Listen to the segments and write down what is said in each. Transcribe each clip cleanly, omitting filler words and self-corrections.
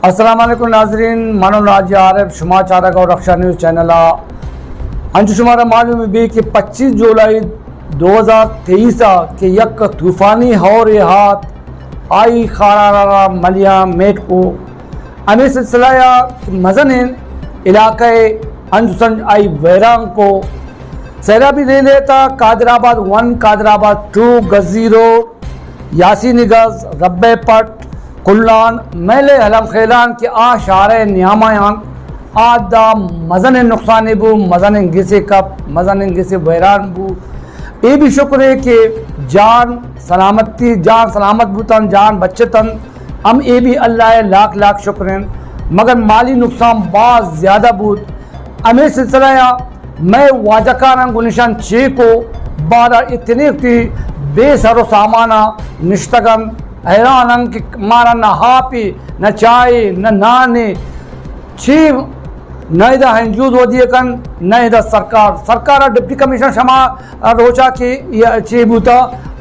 अस्सलाम वालेकुम नाजरीन मानो नाज आरफ शुमा चारक और रक्षा न्यूज़ चैनल अंचु शुमारा मालूम भी कि 25 जुलाई 2023 के यक तूफ़ानी हौर हाथ आई खारा मलिया मेट को अमी सिलसिला मजन इलाक़े अंजुसन आई वैरान को सैलाबी ले लेता कादराबाद 1 कादराबाद 2 गजी रोड यासीन गज रब्बे पट कुल्लान मेले हलम खेलान के आशारे नियामायान आदा मजन नुकसान बू मजन गिसे कप मजन गिसे वैरान बू ये भी शुक्र है कि जान सलामत बूतन जान बच्चतन हम ये भी अल्लाह लाख लाख शुक्र हैं मगर माली नुकसान बहुत ज़्यादा बूत हमें सिलसिला मैं वाजकाना गुनिशान छे को 12 इतने की बेसरो सामाना निश्तगन हैरान कि मारा न हापी न चाय न नाने छी न इधर हंजूज हो दिए कन न इधर सरकार डिप्टी कमिश्नर शमा रोचा की छी बूता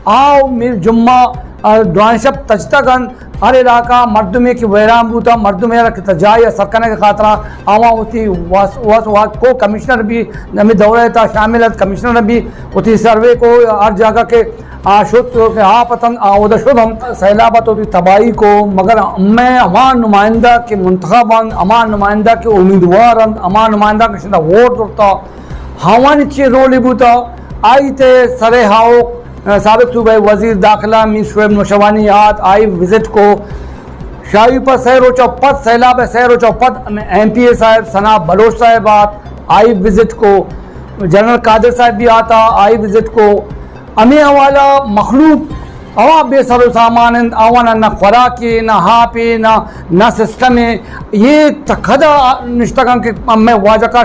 आओ मिल जुम्मा दुआशब तजतगन हर इलाका मर्दमे की वैराम बूता मर्दमे की तजाय सरकने के खातरा आवा होती को कमिश्नर भी नमी दौरे था शामिल कमिश्नर भी होती सर्वे को हर जगह के पतन शुद्ध हम सैलाबत होती तबाही को मगर मैं अमान नुमाइंदा के मुंतखबन अमान नुमाइंदा के उम्मीदवार अमान नुमाइंदा के शिंदा वोट करता हवानी चे रोली बूता आई थे सरे हाओ साबिक सूबे वजीर दाखिला मीर शुएब नौशवानी याद आई विजिट को शाही पर सैर चौपत सैलाब सैर चौपत MP साहब सना बलोच साहब आई विजिट को जनरल कादिर साहब भी आता आई विजिट को अमी हवाला मखलूक अवा बेसरो सामान अवाना न खुराकी न हापी न सिस्टम है ये तखदा निश्तगन के मैं वाजका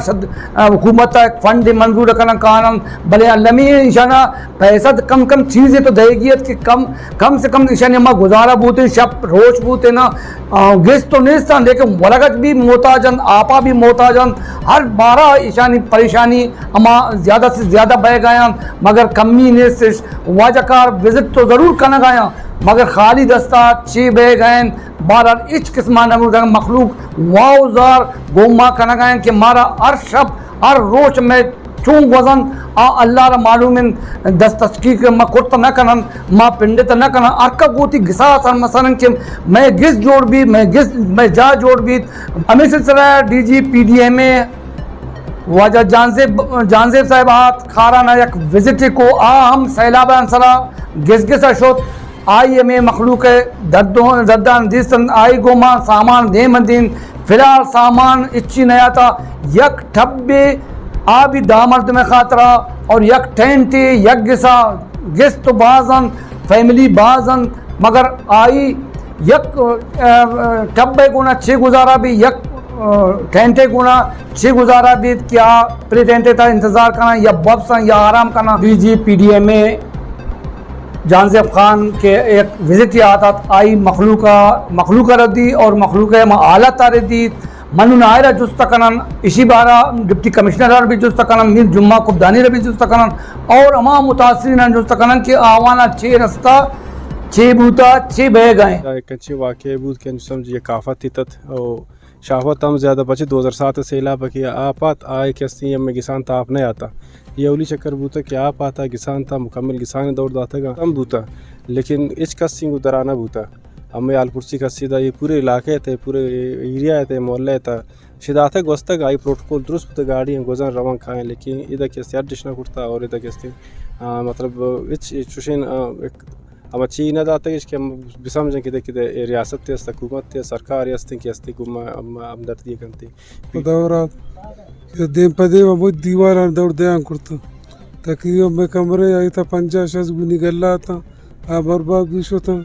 हुकूमत फंड मंजूर करना कानून भले अल्लमी इशाना पैसा कम चीज़ें तो देगी कि कम से कम इशाने में गुजारा बूते शब रोज बूते ना गेस तो नहीं सन लेकिन वलगत भी मोहताजन आपा भी मोहताजन हर 12 इशानी परेशानी अमा ज़्यादा से ज़्यादा बह गया मगर कमी ने से वाजकार विजिट तो ज़रूर करना गया मगर खाली दस्ता चे बह गए 12 इच किस्मा मखलूक वाउजार गोमा करना गए कि मारा हर शब हर रोज में चूँ वजन अल्लाह मालूम दस तस्कीक मैं कुर्त न करन माँ पिंडित न करन अर्का गोती घिसा सर मसलन कि मैं घिस जोड़ भी मैं जा जोड़ भी हमें सिलसिला DG PDMA वाजा जानजेब साहब हाथ खारा ना एक विजिट को हम सैलाब अंसरा घिस अशोत आई में मखलूक दर्दान दिसन आई गोमा सामान दे मदीन फिलहाल सामान इच्छी नया था यक ठब्बे आबी दामर्द में खातरा और यक टेंट यक गिस तो बाजन फैमिली बाजन मगर आई यक टब्बे गुना 6 गुजारा भी यक टेंटे गुना 6 गुजारा भी क्या प्री टेंटे था इंतज़ार करना या बब्स या आराम करना DG PDMA जानजेब खान के एक विजिट आता आई मखलूका रद्दी और मखलूक आला तारदी मनु नायरा जुस्तकनन इसी बारा डिप्टी कमिश्नर भी जुस्तकनन मीर जुम्मा कुबदानी भी जुस्तकनन और अमा मुतासरीन जुस्तकनन के आवाना 6 रास्ता 6 बूता 6 बह गए एक अच्छे वाक़े बूत के समझिए काफ़त तत और शाहवत हम ज़्यादा बचे 2007 से इलापा किया आपात आए कि में किसान था आप नहीं आता ये अवली चक्कर बूता कि आप आता किसान था मुकम्मल किसान दौड़ दाता कम बूता लेकिन इच कस्सिंग उतराना बूता हमें आलपुरसी का सीधा ये पूरे इलाके थे पूरे एरिया थे मोहल्ले था शिदात गोस्तक आई प्रोटोकॉल दुरुस्त गाड़ी गोजन रवान खाएँ लेकिन इधर कैसे अडिशना कुर्ता और इधर कैसे मतलब इचुशन हम अच्छी न दाते इसके हम समझें कि देखिए रियासत हुकूमत सरकार की हमदर्दी करती देम पदे बहुत दीवार दौड़ दे कुर्ता तकरीबन में कमरे आई था 50 गुनी गल्ला था आ बर्बाद भी था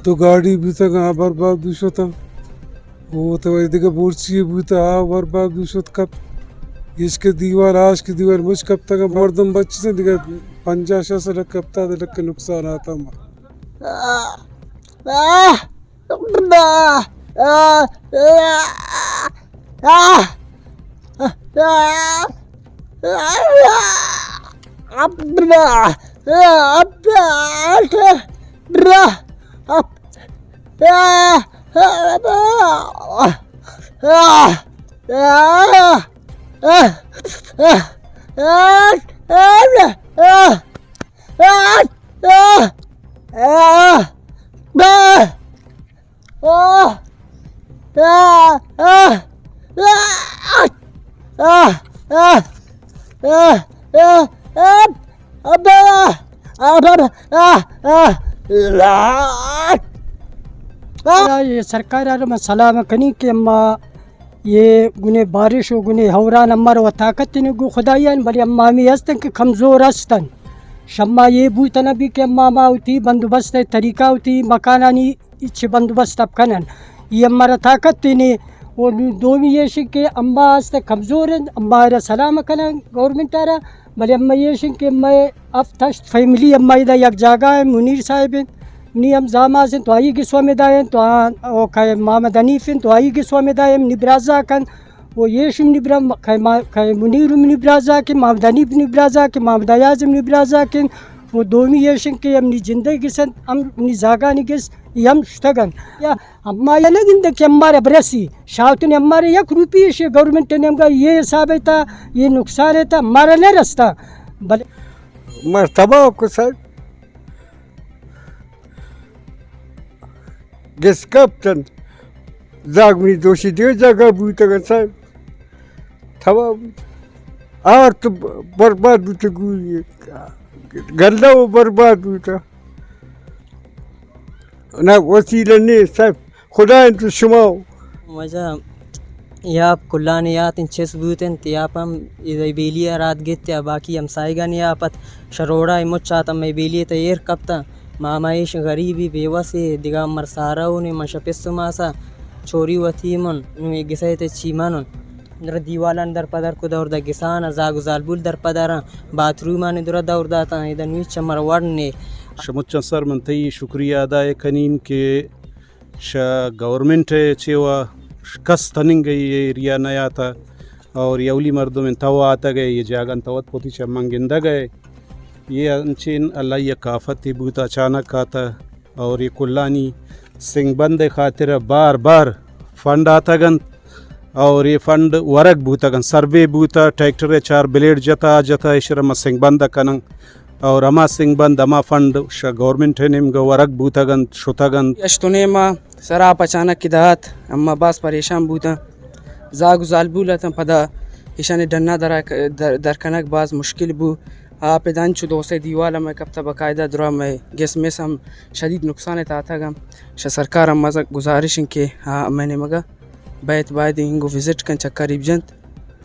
तो गाड़ी भी था कहाँ बर्बाद भी था वो तो वही बोर्ची भी था बर्बाद भी कब इसके दीवार आज की दीवार मुझ कब तक मर्दम बच्चे से दिखा 50 से कब तक के नुकसान आता ये सरकार मसला कनी के अम्मा ये गुने बारिश हो गुने हवरान अम्मार व ताकत ने गु खुदायन बड़ी अम्मा मी हस्तन के कमजोर हस्तन शम्मा ये बूतना भी के अम्मा माउती बंदोबस्त तरीका होती मकानानी इच्छे बंदोबस्त अब कनन ये अम्मारा ताकत ने और दो भी ये के अम्मा हस्त कमजोर अम्मारा सलाम कनन गवर्नमेंट आरा बड़ी अम्मा ये के मैं अब तस्ट फैमिली अम्मा इधर एक जगह है मुनीर साहिब नियम जामाजन तो आई गिस्वामेदायन तो ओ काय मोहम्मद हनीफिन तो आई गिस्वामेदायन निब्राजा कन वो येशुम निब्रा काय मुनीरुम निब्राजा के मोहम्मद हनीफ निब्राजा के मोहम्मद आजम निब्राजा के वो दोमी येशन के हमनी जिंदगी सन हमनी जागा निगिस यम श्तगन या अम्मा या लगन के हमारे ब्रेसी शावतने हमारे 1 रुपये से गवर्नमेंट ने हमका ये हिसाब है था ये नुकसान है था हमारा नहीं रास्ता भले मर्तबा को sir Des kaptan zagmi doshi diyor zaga buyutagan sahip. Tamam. Artı berbat buyta guye. Galla o berbat buyta. Na wasile ne sahip. Khuda into shumao. वजह यहाँ कुल्लानियात इन चेस बूतन तियापम इधर बेलिया रात गित्या बाकी हम साइगा नियापत शरोड़ा इमुच्चात मैं बेलिया तैयार कप्ता मामाइश गरीबी बेवसी दिगा मरसाराउनी मशपिस्सुमासा छोरी वतीमन नु गिसैते चीमानन दर दीवालन दर पदर को दौर द गिसान जागु जालबुल दर पदर बाथरूमान दर दौर दाता इधर नु चमर वडने शमुच्चन सर मनतई शुक्रिया अदा कनीन के गवर्नमेंट चेवा कस तनिंग गई ये एरिया नया था और यवली मर्दों में तवा आता गए ये जागन तवत पोती चमंगिंदा गए ये अनचिन अल्लाह ये काफत बूता अचानक आता और ये कुल्लानी सिंह बंद खातिर बार बार फंड आता गन और ये फंड वरक बूता गन सर्वे बूता ट्रैक्टर 4 ब्लेड जता जता इशरम सिंह बंद कनंग और अमा सिंह बंद अमा फंड गवर्नमेंट निम वरक बूता गन शुता गन यशतुने मा सराप अचानक की दात अम्मा बास परेशान बूता जागु जालबूला तम पदा ईशाने डन्ना दरकनक बाज मुश्किल बू आप दानचु दोसे दीवाला में कब तक बाकायदा दुरा में गैस में हम शदीद नुकसान था गम सरकार अम्मा से गुजारिश के हाँ मैंने मगा बैत बाद इनको विज़िट कन चक्कर इबजंत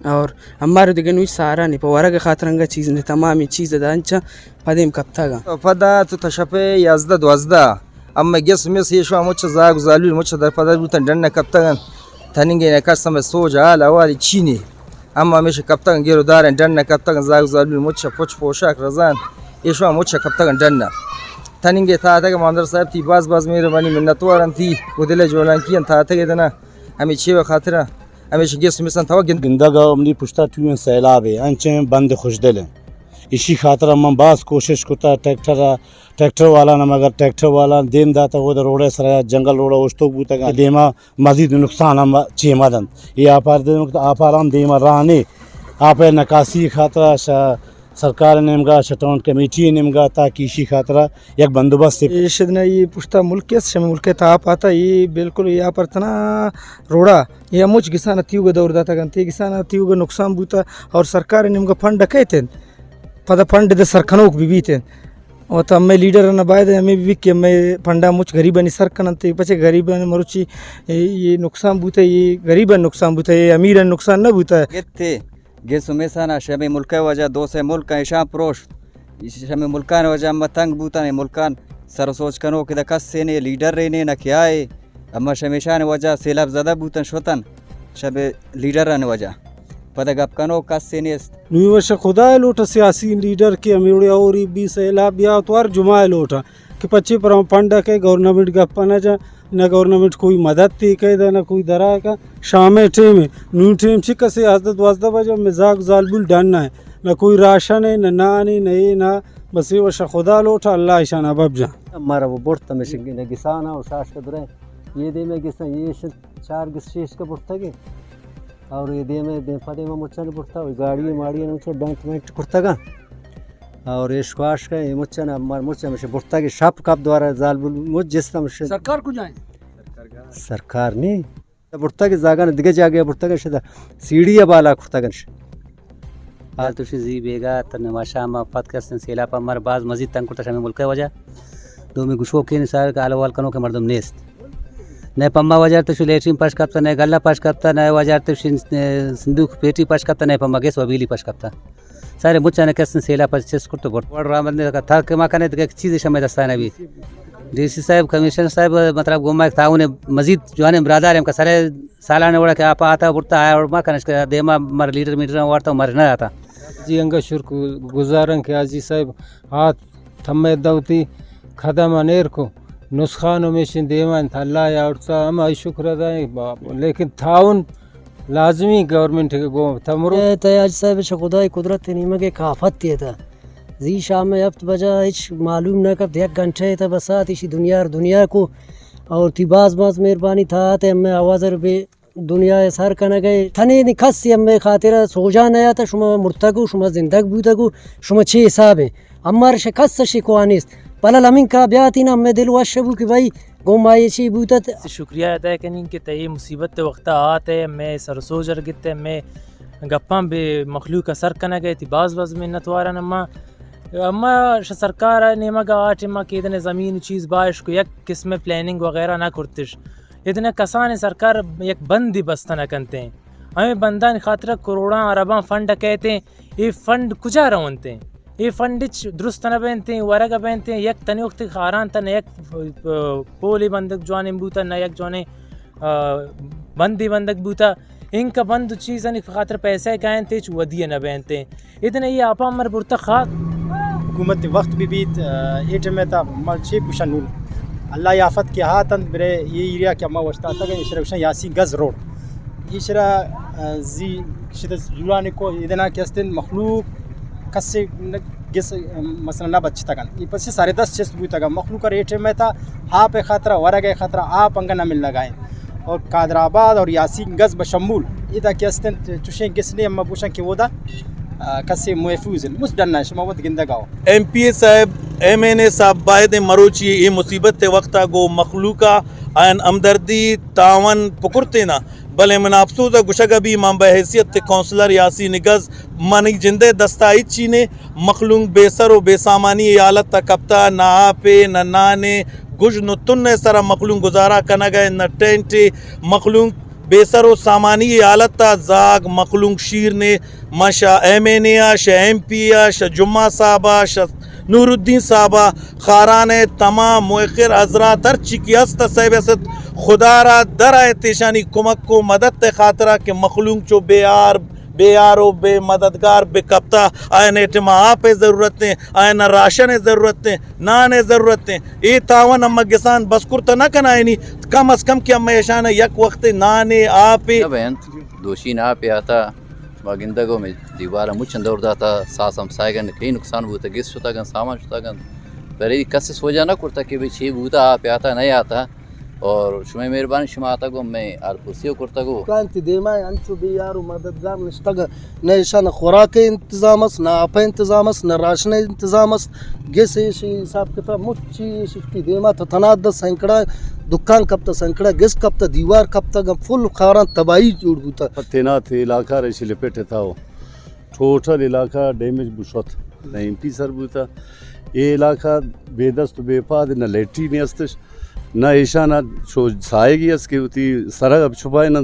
और हमारे दिगन हुई सारा नहीं पवारा के खातरंगा चीज़ ने तमामी चीज़ दानचा पदेम कब था पदा तो तशपे याज़दा द्वाज़दा अम्मा गैस में से शो मुझे जाग जालू मुझे दर पदा बुतन डन्ना कब तक तनिंगे ने कस समय सोजा आला वाली चीनी अम्मा मिश कब तक गिरो दार डन्ना कब तक जाग जालू मुझे पुछ पोशाक रज़ान ये शो मुझे कब तक डन्ना तनिंगे था कि मामदर साहब थी बाज़ बाज़ मेरे बनी मिन्नत वारन थी वो दिले जोलान कियन था कि देना हमें छेवा खातिरा हमें गैस में सन था गिंदा गाँव हमने पुछता ट्यून सैलाब है अंचे बंद खुश दिल हैं इसी खातर हम बास कोशिश करता ट्रैक्टर वाला ना मगर ट्रैक्टर वाला देन दाता वो रोड़े सरा जंगल रोड़ा उस्तो बूता का देमा मजीद नुकसान हम चेमादन ये आपाराम देमा राने आप नकासी खातर सरकार नेमगा शटाउन कमेटी नेमगा ताकि इसी खातर एक बंदोबस्त ये ने ये पुछता मुल्क मुल्क ताप आता ये बिल्कुल यहाँ पर तना रोड़ा ये मुझ किसान अतियुग दौर दाता गंते किसान अतियुग नुकसान बूता और सरकार नेमगा फंड कहते पदा फंड दे सरखनोक भी बीते और तब मैं लीडर न बाय हमें भी कि मैं फंडा मुझ गरीबनी सरकनते पचे गरीबन मरुचि ये नुकसान बूता ये गरीबन नुकसान बूता ये अमीरन नुकसान न बूता थे गेस उमेसाना शमी मुल्क वजह दो से मुल्क ईशा प्रोश शमी मुल्कान वजह मतंग बूता ने मुल्कान सर सोच कनो कि दकस से ने लीडर रहने न क्या है अम्मा शमेशान वजह सैलाब ज़्यादा बूतन शोतन शबे लीडर रहने वजह पता गप कनो कस से ने न्यूवर्ष खुदा लोटा सियासी लीडर के अमीड़े और भी सैलाब या तो और जुमाए लोटा कि पच्ची पर फंड के गवर्नमेंट गप्पा न जा न गवर्नमेंट कोई मदद थी कह न कोई दरा का शाम टेम न्यू टेम छिक से हजरत वाजदा बजे मजाक जालबुल डालना है न कोई राशन है न नानी न ये ना बस ये वर्ष खुदा लोटा अल्लाह ईशान अब जा हमारा वो बोर्ड में गिसाना और सास का दुरे ये दे में गिसा ये चार गिस्टेश का पुरता के और ये दे में दे फते में मुच्चा ने पुरता गाड़ी माड़ी ने मुच्चा डांट में पुरता का और ये स्क्वाश का ये मुच्चा ने मार मुच्चा में से पुरता के शॉप कप द्वारा जाल मुझ जिस तरह से सरकार को जाए सरकार नहीं पुरता के जागा ने दिगे जागे पुरता के शदा सीढ़ी बाला पुरता के हाल तो जी बेगा तने माशा मा पत करसन सेला पर मर बाज मस्जिद तंग कुटा शमे मुल्क वजह दो में गुशो के निसार का अलवाल कनो के मर्दम नेस्त ने पम्मा वजह तो लेटरिन पास करता ने गल्ला पास करता ने वजह तो सिंदूक पेटी पास करता ने पम्मा गेस वबीली पास करता सारे मुच्चा ने करसन सेला पर चेस कुट गोट रामन ने था के मा कने एक चीज समय दस्ता ने भी डीसी साहब कमिश्नर साहब मतलब गोमा था उन्हें मस्जिद जो है ब्रादर का सारे सालाने वड़ा के आप आता बुरता है और मा कने देमा मर लीटर मीटर वार्ता मर ना आता जी अंगा शुक्र गुजारन के आजी साहब हाथ थम्मे दवती खदम अनेर को नुस्खानों में शिन देवन अल्लाह या उठता हम आई शुक्र अदा लेकिन थाउन लाजमी गवर्नमेंट के गो थमरो तयाज साहब खुदाई कुदरत नीम के काफत था जी शाम में अब बजा हिच मालूम न कब एक घंटे था बसात इसी दुनिया को और थी बाज मेहरबानी था ते मैं आवाज़ बे दुनिया सर कना गए थने निखस अम्मे खातिर सोजा नया था शुमा मुर्तगु शुमा जिंदग बूतगु शुमा छे हिसाब है अम्मार शिकस शिकवानिस पला लमिन का ब्याती ना मैं दिल वाशबू कि भाई गोमाये छी बूतत शुक्रिया अदा करनी कि तय मुसीबत वक्त आते मैं सरसोजर गिते मैं गप्पा बे मखलूक असर कना गए थी बाज मिन्नत वारा नम्मा अम्मा सरकार ने मगा आठ मा के इतने ज़मीन चीज़ बारिश को एक किस्म प्लानिंग वगैरह ना करतिश इतने कसान सरकार एक बंदी बस्ता न करते हैं हमें बंदा खातिर करोड़ा अरबा फंड कहते हैं ये फंड कुजा रवनते हैं ये फंड दुरुस्त न पहनते हैं वरग पहनते हैं एक तनि वक्त खारान तन एक पोली बंदक जवान बूता न एक जवाने बंदी बंदक बूता इनका बंद चीज़ खातर पैसे कायन थे वदिए न पहनते हैं इतने ये आपा मर बुरता खात हुकूमत वक्त भी बीत एट में था मर्ची पुशनूल अल्लाह याफत के हाथन बरे ये एरिया के अम्मा वस्ता तक इशरा यासी गज रोड इशरा जी शिद जुलाने को इतना केस्तिन मखलूक कस्से गिस मसला ना बच तक ये पसे 10.5 चेस्ट भी तक मखलूक का रेट में था आप खतरा वरग खतरा आप अंगा ना मिल लगाए और कादराबाद और यासीन गज बशमूल इदा केस्तिन चुशे गिसने अम्मा पुशा के वोदा कस्से महफूज मुस डरना शमावत गिंदगाओ MPA साहब MNA साहब बायद मरोची ये मुसीबत वक्ता गो मखलूका आन हमदर्दी तावन पुकुरते ना भले मन अफसोस गुशगा भी मां बहैसियत काउंसलर यासी निगज मन जिंदे दस्ताई चीने मखलूक बेसर व बेसामानी हालत तक कप्ता ना पे न नाने गुज न तुन्ने सरा मखलूक गुजारा कना गए न टेंटे मखलूक बेसर व सामानी हालत जाग मखलूक शीर ने माशा MNA शा MPA शा जुम्मा साहबा शा नूरुद्दीन साहबा खारान तमाम मुखर हजरात हर चिकिस्त साहब खुदा रा दर एहतिशानी कुमक को मदद खातरा के मखलूक चो बेयारो बे मददगार बे कप्ता आयन एटमा आप ज़रूरतें आयन राशन ज़रूरतें नान ज़रूरतें ये तावन अम्मा किसान बसकुर तो न कनायनी कम अज़ कम क्या मैशान यक वक्त नाने आप दोषी ना पे आता बागिंदगों में दीवार मुझ दौड़ था सास हम सायगन कई नुकसान होता गिस होता गन सामान होता गन पहले कस सोचा ना करता कि भाई छे बूता आप आता नहीं आता और शुमे मेहरबानी शुमा आता गो मैं आलपुसियो करता गो कांति देमा अंचु भी यार मददगार निष्ठग न ईशान खुराक इंतजामस न आप इंतजामस न राशन इंतजामस गिस हिसाब किताब मुच्ची शिफ्टी देमा तो तनाद संकड़ा दुकान कब तक संकड़ा गिस कब तक दीवार कब तक फुल खारा तबाही जुड़ होता तेना थे इलाका रेशी लिपेटे था वो टोटल इलाका डैमेज बुशत न MP सर बुता ये इलाका बेदस्त बेपाद न लेटी नहीं अस्तिश न ईशाना शो सायगी अस की उती सरग अब छुपायन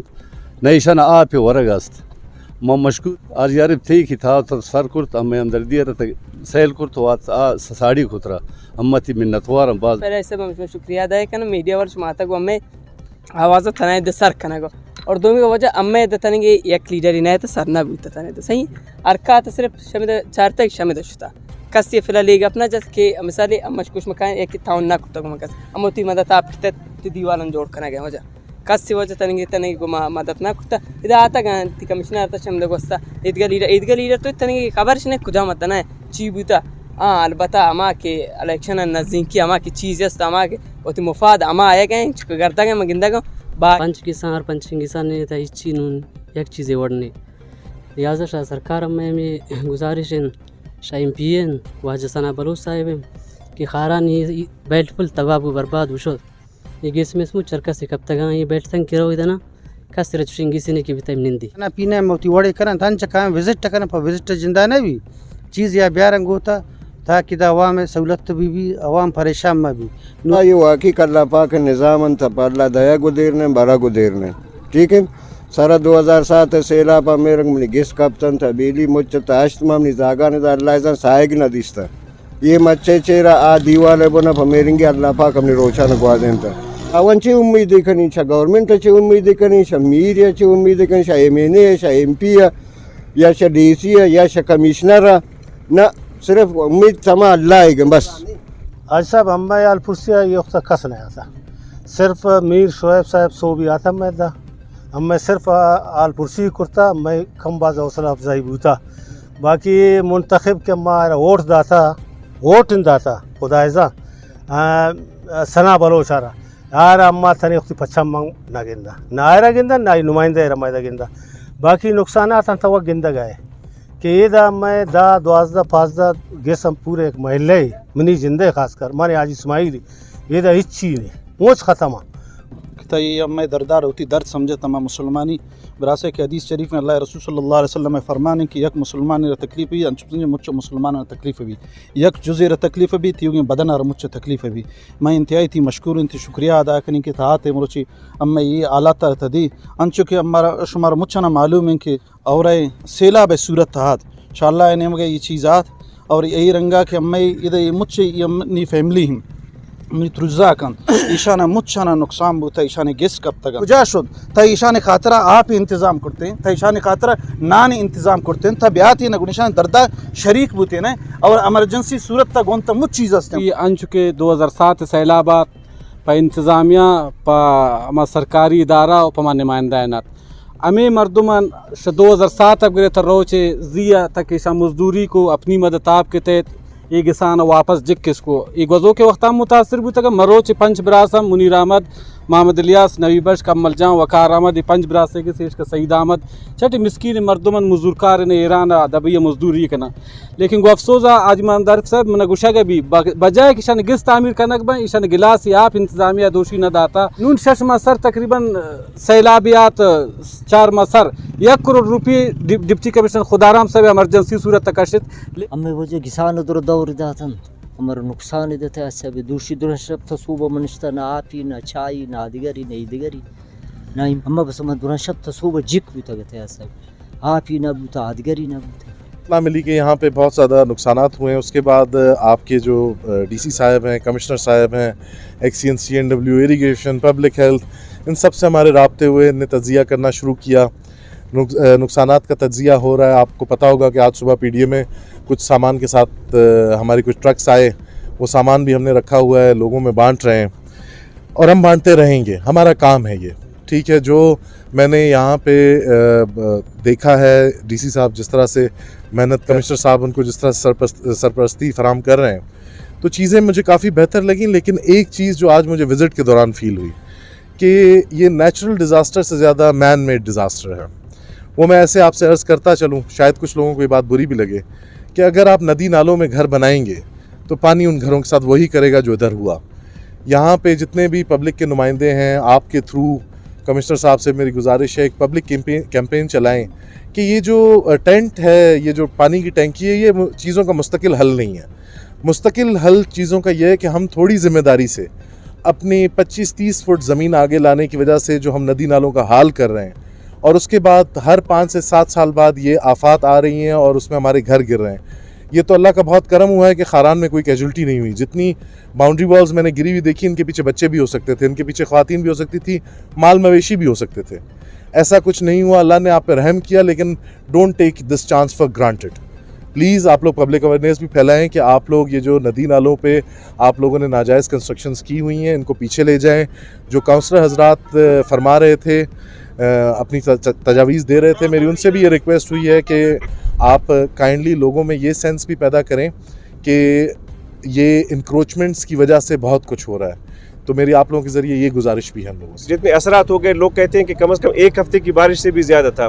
न ईशाना आप वरग अस्त म मशकूर आज यार थे की था तो सर कुर्त हमें अंदर दिया था सैल कुर्त वात साड़ी खुतरा अम्मती मिन्नतवार बाज पहले ऐसे मैं शुक्रिया अदा करना मीडिया वर्ष माता को हमें आवाज़ थनाए द सर कना को और दोमी को वजह अम्मे द तनेगे एक लीडर ही नहीं तो सरना भी तने तो सही अरका तो सिर्फ शमिद चार तक शमिद शुता कस ये फिलहाल लेगा अपना जैसे कि मिसाल अम्मा कुछ मकान एक थाउन ना कुत्ता को मकस अम्मती मदद आप कितने दीवार जोड़ करना गया वजह कस ये वजह तने को मदद ना कुत्ता इधर आता गया थी कमिश्नर आता शमिद को वस्ता ईदगा लीडर तो तने खबर से कुछ मत ना ची बूता البتہ اما کے الیکشن نزدیکی اما کی چیز است اما کے اوتی مفاد اما آئے گئے کرتا گئے مگندہ گا پنچ کسان اور پنچنگسان نے تھا اس چیز یک چیزیں وڑنے لہٰذا شاہ سرکار میں گزارش ہیں شاہ ایم پی این واجہ ثنا بلوچ صاحب کہ خاران یہ بیلٹ فل تباہ و برباد وشو یہ گیس میں اسمو چرکا سے کب تک یہ بیلٹ تنگ کرو ادنا کس رچ شنگی سے کی بھی تم نندی نا پینے موتی وڑے کرن تھن چکا وزٹ کرن پر وزٹ جندہ نہ بھی چیز یا بیارنگ ہوتا تاکہ دا عوام سہولت بھی عوام پریشان میں بھی نہ یہ واقعی کہ اللہ پاک نظام انتہ اللہ دیا گدیرنے بڑا گدیرنے ٹھیک ہے سارا 2007 سیلاب میرنگ منی گیس کپتن تھا بیلی مچتا اشتمام نی زاگا ندا اللہ ازان سائگ نہ دیستا یہ مچے چیرا آ دیوالے بنا پا میرنگی اللہ پاک اپنی روچان گوازین تھا اون چی امیدی کنی شا گورنمنٹ چی امیدی کنی شا میڈیا چی امیدی کنی شا ایم این اے شا ایم پی یا شا ڈی سی یا شا کمیشنر نہ صرف امید سما اللہ ہے بس آج صاحب ہمیں الپرسیہ یہ وقت کس نہیں آتا صرف میر شعیب صاحب سو بھی آتا میں دا ہمیں صرف الپرسی کرتا میں کم باز حوصلہ افزائی بوتا باقی منتخب کے ہمارا ووٹ داتا ووٹ ان داتا خدا ایزا ثنا بلوچ آرہا یار اما تھنی وقتی پچھا منگ نہ گندہ نہ آئرہ گندہ نہ نمائندہ رمائدہ گندہ باقی نقصانات ہم تو گندہ گئے کہ یہ دا میں دا 12-15 گیسم پورے ایک محلے منی زندے خاص کر مانے آج اسماعیلی یہ دا ہچی نہیں موچ ختم کہ یہ میں دردار ہوتی درد سمجھتا میں مسلمانی براسے کہ حدیث شریف میں اللہ رسول صلی اللہ علیہ وسلم میں فرمانے کہ یک مسلمان را تکلیف بھی انچپسنجھ مچ مسلمان را تکلیف بھی یک جزے را تکلیف بھی تیوگیں بدن را مچ تکلیف بھی میں انتہائی تھی مشکور انتی شکریہ ادا کرنے کی تحات مروچی اما یہ آلات تا دی انچو کہ ہمارا شمار مچنا معلوم ہے کہ اور سیلاب صورت تحات انشاءاللہ انہیں مگے یہ چیزات اور یہی رنگا کہ اما یہ مچ یہ فیملی ہیں منی ترزا کن ایشانہ مچھانا نقصان بوتا ایشانہ گیس کب تک کجا شد تا ایشانہ خاطرہ آپ انتظام کرتے ہیں تا ایشانہ خاطرہ نان انتظام کرتے ہیں تا بیاتی نگو ایشانہ دردہ شریک بوتے ہیں اور امرجنسی صورت تا گونتا مچ چیز ہستے ہیں یہ انچکے 2007 سیلابات پا انتظامیہ پا اما سرکاری ادارہ و پا ما نمائندہ امی مردمان 2007 اب گرے تر روچے زیا تک ایشان مزدوری کو اپنی مدد آپ کے تحت یہ گسان واپس جک کس کو یہ گزو کے وقت متاثر بھی تھا مروچ پنچ براسم منیر احمد محمد الیاس نبی بخش کمل جان وقار احمد یہ پنچ براسے کے سیش کا سعید احمد چھٹی مسکین مردمن مزدور کار نے ایران دبی مزدوری کنا لیکن گو افسوسا آج ماندار صاحب من گوشا کے بھی بجائے کہ شان گس تعمیر کنک با ایشان گلاس آپ انتظامیہ دوشی نہ داتا نون شش سر تقریباً سیلابیات 4 سر 1 کروڑ روپے ڈپٹی کمشنر خدارام صاحب ایمرجنسی صورت تکشت امی وجہ گسان در دور داتن ہمار نقصان دیتے ہیں سب دوشی درشب تا صوبہ منشتا نہ آپی نہ چائی نہ دیگری نہ دیگری نہ ہمیں بس ہمیں درشب تا صوبہ جک بھی تگتے ہیں سب آپی نہ بوتا آدگری نہ بوتا اطلاع ملی کہ یہاں پہ بہت زیادہ نقصانات ہوئے ہیں اس کے بعد آپ کے جو ڈی سی صاحب ہیں کمشنر صاحب ہیں XEN CNW irrigation public health ان سب سے ہمارے رابطے ہوئے ان نے تجزیہ کرنا شروع کیا نقصانات کا تجزیہ ہو رہا ہے آپ کو پتہ ہوگا کہ آج صبح PDA میں کچھ سامان کے ساتھ ہماری کچھ ٹرکس آئے وہ سامان بھی ہم نے رکھا ہوا ہے لوگوں میں بانٹ رہے ہیں اور ہم بانٹتے رہیں گے ہمارا کام ہے یہ ٹھیک ہے جو میں نے یہاں پہ دیکھا ہے ڈی سی صاحب جس طرح سے محنت کمشنر صاحب ان کو جس طرح سے سرپرستی فراہم کر رہے ہیں تو چیزیں مجھے کافی بہتر لگیں لیکن ایک چیز جو آج مجھے وزٹ کے دوران فیل ہوئی کہ یہ نیچرل ڈیزاسٹر سے زیادہ مین میڈ ڈیزاسٹر ہے وہ میں ایسے آپ سے عرض کرتا چلوں شاید کچھ لوگوں کو یہ بات بری بھی لگے کہ اگر آپ ندی نالوں میں گھر بنائیں گے تو پانی ان گھروں کے ساتھ وہی کرے گا جو ادھر ہوا یہاں پہ جتنے بھی پبلک کے نمائندے ہیں آپ کے تھرو کمشنر صاحب سے میری گزارش ہے ایک پبلک کیمپین چلائیں کہ یہ جو ٹینٹ ہے یہ جو پانی کی ٹینکی ہے یہ چیزوں کا مستقل حل نہیں ہے مستقل حل چیزوں کا یہ ہے کہ ہم تھوڑی ذمہ داری سے اپنی 25-30 فٹ زمین آگے لانے کی وجہ سے جو ہم ندی نالوں کا حال کر رہے ہیں اور اس کے بعد ہر 5 سے 7 سال بعد یہ آفات آ رہی ہیں اور اس میں ہمارے گھر گر رہے ہیں یہ تو اللہ کا بہت کرم ہوا ہے کہ خاران میں کوئی کیجولٹی نہیں ہوئی جتنی باؤنڈری والز میں نے گری ہوئی دیکھی ان کے پیچھے بچے بھی ہو سکتے تھے ان کے پیچھے خواتین بھی ہو سکتی تھی مال مویشی بھی ہو سکتے تھے ایسا کچھ نہیں ہوا اللہ نے آپ پہ رحم کیا لیکن don't take this chance for granted please آپ لوگ پبلک اویئرنیس بھی پھیلائیں کہ آپ لوگ یہ جو ندی نالوں پہ آپ لوگوں نے ناجائز کنسٹرکشنز کی ہوئی ہیں ان کو پیچھے لے جائیں جو کاؤنسلر حضرات فرما رہے تھے اپنی تجاویز دے رہے تھے میری ان سے بھی یہ ریکویسٹ ہوئی ہے کہ آپ کائنڈلی لوگوں میں یہ سینس بھی پیدا کریں کہ یہ انکروچمنٹس کی وجہ سے بہت کچھ ہو رہا ہے. تو میری آپ لوگوں کے ذریعے یہ گزارش بھی ہے ہم لوگوں سے. جتنے اثرات ہو گئے، لوگ کہتے ہیں کہ کم از کم 1 ہفتے کی بارش سے بھی زیادہ تھا.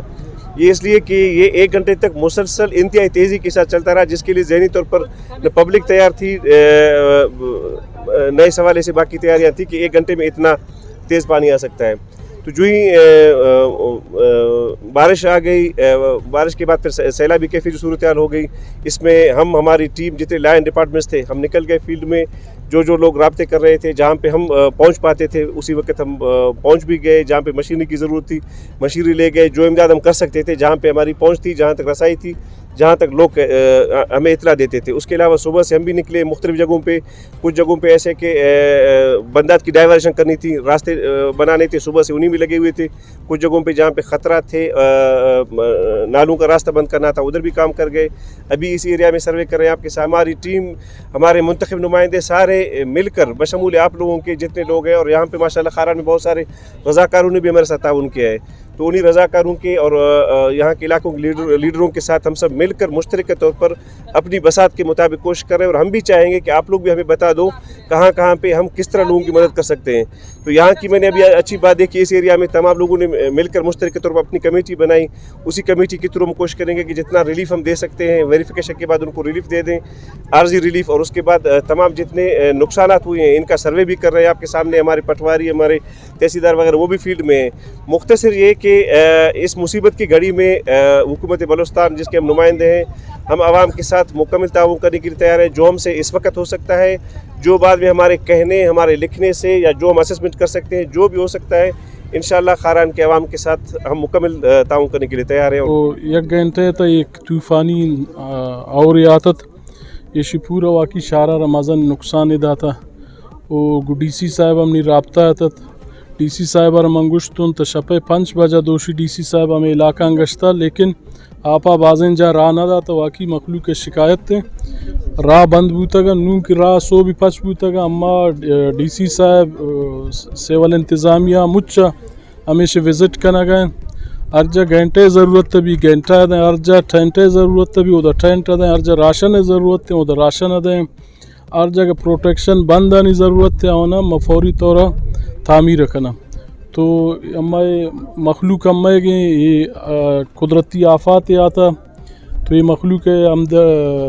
یہ اس لیے کہ یہ 1 گھنٹے تک مسلسل انتہائی تیزی کے ساتھ چلتا رہا، جس کے لیے ذہنی طور پر نہ پبلک تیار تھی، نئے سوالے سے باقی تیاریاں تھیں کہ 1 گھنٹے میں اتنا تیز پانی آ سکتا ہے. تو جو ہی بارش آ گئی، بارش کے بعد پھر سیلابی کیفی جو صورتحال ہو گئی، اس میں ہماری ٹیم جتنے لائن ڈپارٹمنٹس تھے ہم نکل گئے فیلڈ میں. جو لوگ رابطے کر رہے تھے، جہاں پہ ہم پہنچ پاتے تھے اسی وقت ہم پہنچ بھی گئے. جہاں پہ مشینری کی ضرورت تھی مشینری لے گئے. جو امداد ہم کر سکتے تھے، جہاں پہ ہماری پہنچ تھی، جہاں تک رسائی تھی، جہاں تک لوگ ہمیں اطلاع دیتے تھے. اس کے علاوہ صبح سے ہم بھی نکلے مختلف جگہوں پہ. کچھ جگہوں پہ ایسے کہ بندات کی ڈائیورشن کرنی تھی، راستے بنانے تھے، صبح سے انہیں بھی لگے ہوئے تھے. کچھ جگہوں پہ جہاں پہ خطرات تھے، نالوں کا راستہ بند کرنا تھا، ادھر بھی کام کر گئے. ابھی اس ایریا میں سروے کر رہے ہیں. آپ کے ساتھ ہماری ٹیم، ہمارے منتخب نمائندے سارے مل کر بشمول آپ لوگوں کے جتنے لوگ ہیں، اور یہاں پہ ماشاءاللہ خاران میں بہت سارے رضاکاروں نے بھی ہمارے ساتھ تعاون کیا ہے. تو انہی رضاکاروں کے اور یہاں کے علاقوں کے لیڈروں کے ساتھ ہم سب مل کر مشترکہ طور پر اپنی بساط کے مطابق کوشش کر رہے ہیں. اور ہم بھی چاہیں گے کہ آپ لوگ بھی ہمیں بتا دو کہاں پہ ہم کس طرح لوگوں کی مدد کر سکتے ہیں. تو یہاں کی میں نے ابھی اچھی بات دیکھی، اس ایریا میں تمام لوگوں نے مل کر مشترکہ طور پر اپنی کمیٹی بنائی. اسی کمیٹی کے تھرو ہم کوشش کریں گے کہ جتنا ریلیف ہم دے سکتے ہیں، ویریفیکیشن کے بعد ان کو ریلیف دے دیں، عارضی ریلیف. اور اس کے بعد تمام جتنے نقصانات ہوئے ہیں ان کا سروے بھی کر رہے ہیں. آپ کے سامنے ہمارے پٹواری، ہمارے تحصیلدار وغیرہ وہ بھی فیلڈ میں ہیں. مختصر یہ کہ اس مصیبت کی گھڑی میں حکومت بلوچستان جس کے ہم نمائندے ہیں، ہم عوام کے ساتھ مکمل تعاون کرنے کے لیے تیار ہیں. جو ہم سے اس وقت ہو سکتا ہے، جو بعد میں ہمارے کہنے، ہمارے لکھنے سے، یا جو ہم اسسمنٹ کر سکتے ہیں، جو بھی ہو سکتا ہے، انشاءاللہ خاران کے عوام کے ساتھ ہم مکمل تعاون کرنے کے لیے تیار ہیں. 1 گھنٹے تا ایک طوفانی اور آتت یہ پورا واقعی شارع رمضان نقصان داتا. او ڈی سی صاحب ہم نے رابطہ آتت ڈی سی صاحب منگشتون تو شپے 5 بجا دوشی ڈی سی صاحب ہمیں علاقہ انگشتا، لیکن آپا بازن جا راہ نہ دا تو واقعی مخلوق کے شکایت تھے. راہ بند بوتا گا، نون کی راہ سو بھی پچ بوتا گا. اما ڈی سی صاحب سیول انتظامیہ مچا ہمیشہ وزٹ کرنا گئے. ہر جا گھنٹے ضرورت بھی گھنٹہ دیں، ہر جا ٹھنٹے ضرورت بھی ادھر ٹھنٹ دیں، ہر جا راشن ضرورت ہے ادھر راشن دیں، ہر جگہ پروٹیکشن بند آنی ضرورت ہے ہونا مفوری طورہ تعمیر رکھنا. تو ہمارے مخلوق ہمیں کہ یہ قدرتی آفات آتا، تو یہ مخلوق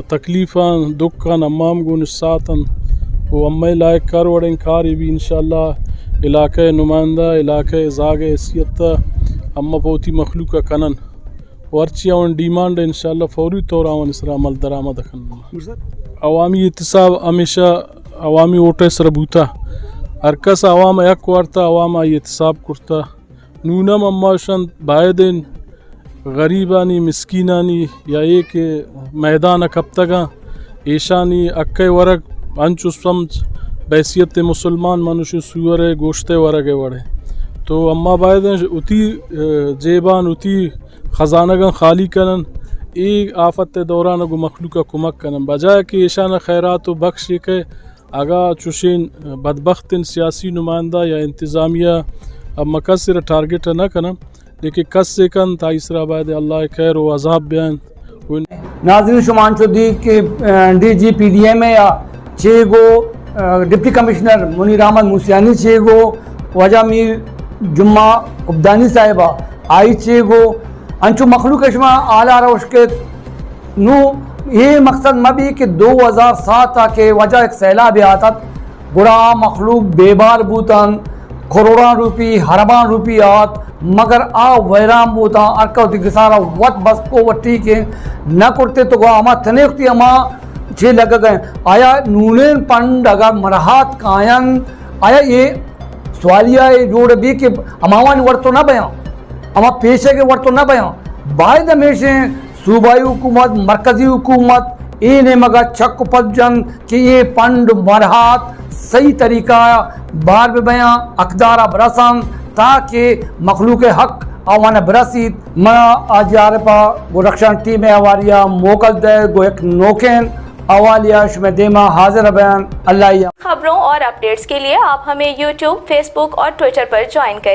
تکلیفاں دکھاں امام گون ساتن وہ ہمیں لائق کر وڑیں کار بھی انشاءاللہ علاقہ نمائندہ علاقہ زاگ حیثیت ہم بہت ہی مخلوق کنن ورچی آن ڈیمانڈ انشاءاللہ فوری طور آن اس را عمل درآمد کھن. عوامی احتساب ہمیشہ عوامی ووٹ سر بوتا، ہر کس عوام یک وارتا عوام آئی احتساب کرتا. نونم اماشن بائدن غریبانی مسکینانی یا ایک میدان کبتگاں ایشانی اکے ورگ انچو سمجھ بحیثیت مسلمان منوش سور گوشتے ورگے وڑے. تو اما بائدن اتی جیبان اتی خزانگاں خالی کنن، ایک آفت دوران گو مخلوق کمک کنن، بجائے کہ ایشان خیرات و بخش کے اگا چوشین بدبخت سیاسی نمائندہ یا انتظامیہ اب مقصر ٹارگٹ نہ کنن، لیکن کس سے کن تا اسرا بعد اللہ خیر و عذاب بیان. ناظرین شمان چودی کے D G P D M یا 6 گو ڈپٹی کمشنر منیر احمد موسیانی 6 گو وجہ میر جمعہ عبدانی صاحبہ آئی 6 گو انچو مخلوق شما اعلیٰ روش کے نو یہ مقصد مبی کہ 2007 کے وجہ ایک سیلاب آتا گڑا مخلوق بے بار بوتن کروڑاں روپی حرباں روپی آت مگر آ ویرام بوتا ارکا ہوتی گسارا وط بس کو وٹی کے نہ کرتے تو گوا اما تنیختی اما چھے لگا گئے. آیا نونین پنڈ اگر مرحات کائن آیا یہ سوالیہ جوڑ بھی کہ اماوانی ورطو نہ بیاں اما پیشے کے ورطو نہ بیاں باید ہمیشہ صوبائی حکومت مرکزی حکومت اینے مگا چک پجن کہ یہ پنڈ مرحات صحیح طریقہ بار بے بیاں اقدارہ برسان تاکہ مخلوق حق آوانا برسید. منا آج یارپا گو رکشان ٹیم آواریا موکل دے گو ایک نوکین اوالیہ شمع دیما حاضر بیان. اللہ. خبروں اور اپڈیٹس کے لیے آپ ہمیں یوٹیوب، فیس بک اور ٹویٹر پر جوائن کریں.